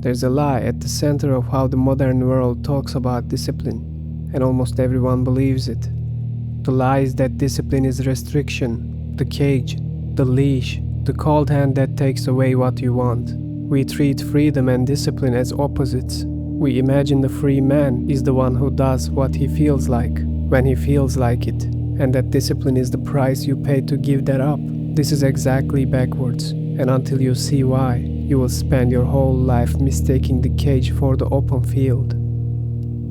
There's a lie at the center of how the modern world talks about discipline, and almost everyone believes it. The lie is that discipline is restriction, the cage, the leash, the cold hand that takes away what you want. We treat freedom and discipline as opposites. We imagine the free man is the one who does what he feels like, when he feels like it, and that discipline is the price you pay to give that up. This is exactly backwards, and until you see why, you will spend your whole life mistaking the cage for the open field.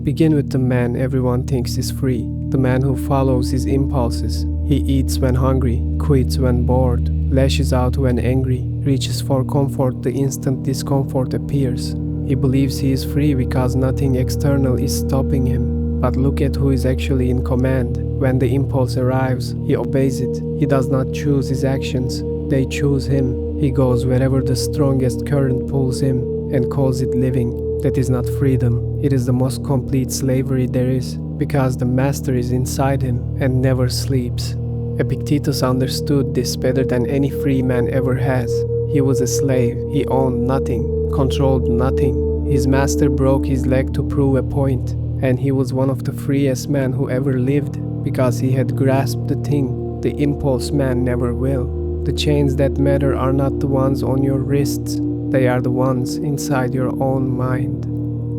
Begin with the man everyone thinks is free, the man who follows his impulses. He eats when hungry, quits when bored, lashes out when angry, reaches for comfort the instant discomfort appears. He believes he is free because nothing external is stopping him. But look at who is actually in command. When the impulse arrives, he obeys it. He does not choose his actions, they choose him. He goes wherever the strongest current pulls him and calls it living. That is not freedom. It is the most complete slavery there is, because the master is inside him and never sleeps. Epictetus understood this better than any free man ever has. He was a slave. He owned nothing, controlled nothing. His master broke his leg to prove a point, and he was one of the freest men who ever lived, because he had grasped the thing the impulse man never will. The chains that matter are not the ones on your wrists, they are the ones inside your own mind.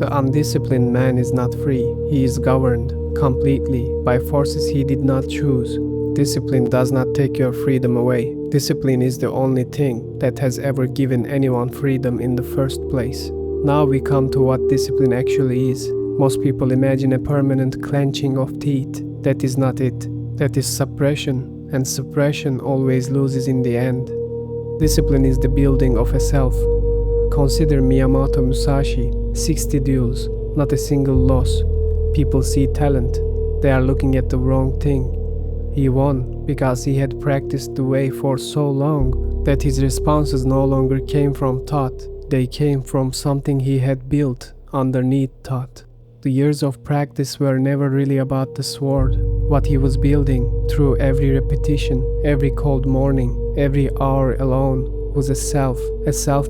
The undisciplined man is not free, he is governed completely by forces he did not choose. Discipline does not take your freedom away. Discipline is the only thing that has ever given anyone freedom in the first place. Now we come to what discipline actually is. Most people imagine a permanent clenching of teeth. That is not it. That is suppression. And suppression always loses in the end. Discipline is the building of a self. Consider Miyamoto Musashi, 60 duels, not a single loss. People see talent, they are looking at the wrong thing. He won because he had practiced the way for so long that his responses no longer came from thought, they came from something he had built underneath thought. The years of practice were never really about the sword. What he was building through every repetition, every cold morning, every hour alone was a self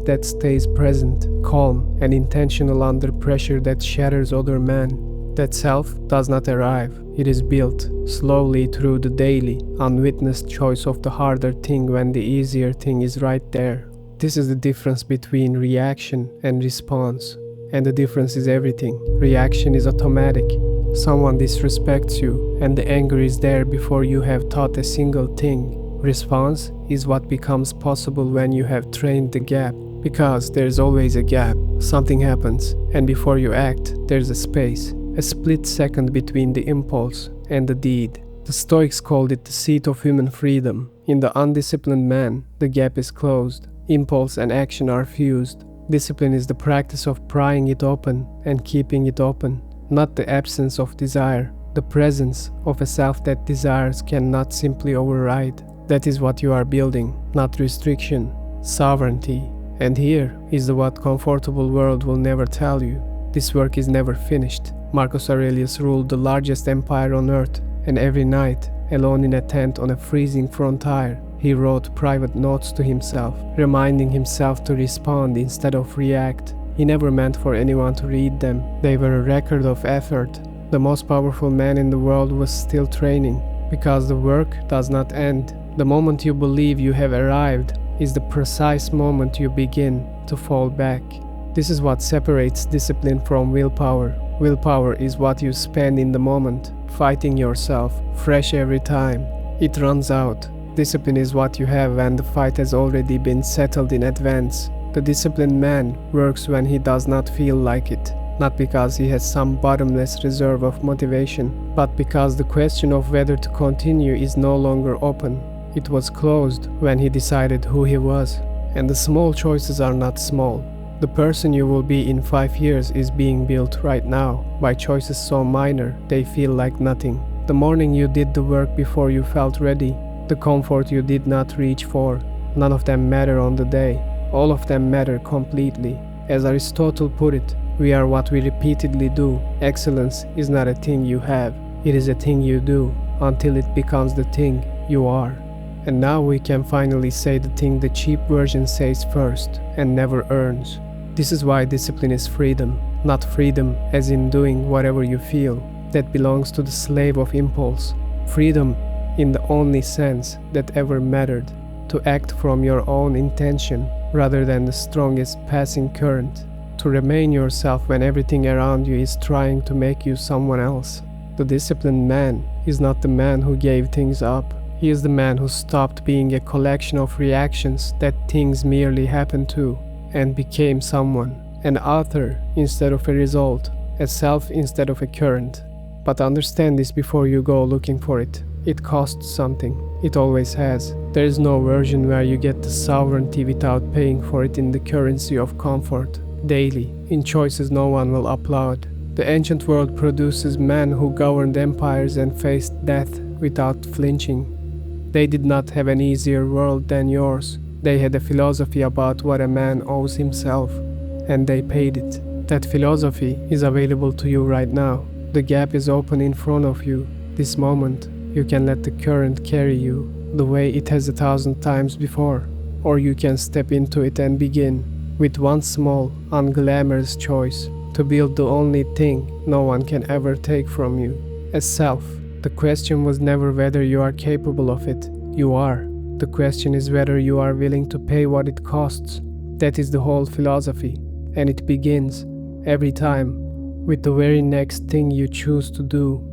that stays present, calm and intentional under pressure that shatters other men. That self does not arrive, it is built slowly through the daily, unwitnessed choice of the harder thing when the easier thing is right there. This is the difference between reaction and response. And the difference is everything. Reaction is automatic. Someone disrespects you, and the anger is there before you have thought a single thing. Response is what becomes possible when you have trained the gap, because there's always a gap. Something happens, and before you act, there's a space, a split second between the impulse and the deed. The Stoics called it the seat of human freedom. In the undisciplined man, the gap is closed. Impulse and action are fused. Discipline is the practice of prying it open and keeping it open, not the absence of desire, the presence of a self that desires cannot simply override. That is what you are building, not restriction, sovereignty. And here is the what comfortable world will never tell you. This work is never finished. Marcus Aurelius ruled the largest empire on earth, and every night, alone in a tent on a freezing frontier, he wrote private notes to himself, reminding himself to respond instead of react. He never meant for anyone to read them. They were a record of effort. The most powerful man in the world was still training, because the work does not end. The moment you believe you have arrived is the precise moment you begin to fall back. This is what separates discipline from willpower. Willpower is what you spend in the moment, fighting yourself, fresh every time. It runs out. Discipline is what you have when the fight has already been settled in advance. The disciplined man works when he does not feel like it, not because he has some bottomless reserve of motivation, but because the question of whether to continue is no longer open. It was closed when he decided who he was. And the small choices are not small. The person you will be in 5 years is being built right now by choices so minor they feel like nothing. The morning you did the work before you felt ready, the comfort you did not reach for, none of them matter on the day. All of them matter completely. As Aristotle put it, we are what we repeatedly do. Excellence is not a thing you have, it is a thing you do, until it becomes the thing you are. And now we can finally say the thing the cheap version says first and never earns. This is why discipline is freedom, not freedom as in doing whatever you feel. That belongs to the slave of impulse. Freedom in the only sense that ever mattered, to act from your own intention rather than the strongest passing current, to remain yourself when everything around you is trying to make you someone else. The disciplined man is not the man who gave things up. He is the man who stopped being a collection of reactions that things merely happen to, and became someone, an author instead of a result, a self instead of a current. But understand this before you go looking for it. It costs something. It always has. There is no version where you get the sovereignty without paying for it in the currency of comfort, daily, in choices no one will applaud. The ancient world produces men who governed empires and faced death without flinching. They did not have an easier world than yours. They had a philosophy about what a man owes himself, and they paid it. That philosophy is available to you right now. The gap is open in front of you. This moment, you can let the current carry you the way it has 1,000 times before, or you can step into it and begin, with one small, unglamorous choice, to build the only thing no one can ever take from you, a self. The question was never whether you are capable of it. You are. The question is whether you are willing to pay what it costs. That is the whole philosophy, and it begins, every time, with the very next thing you choose to do.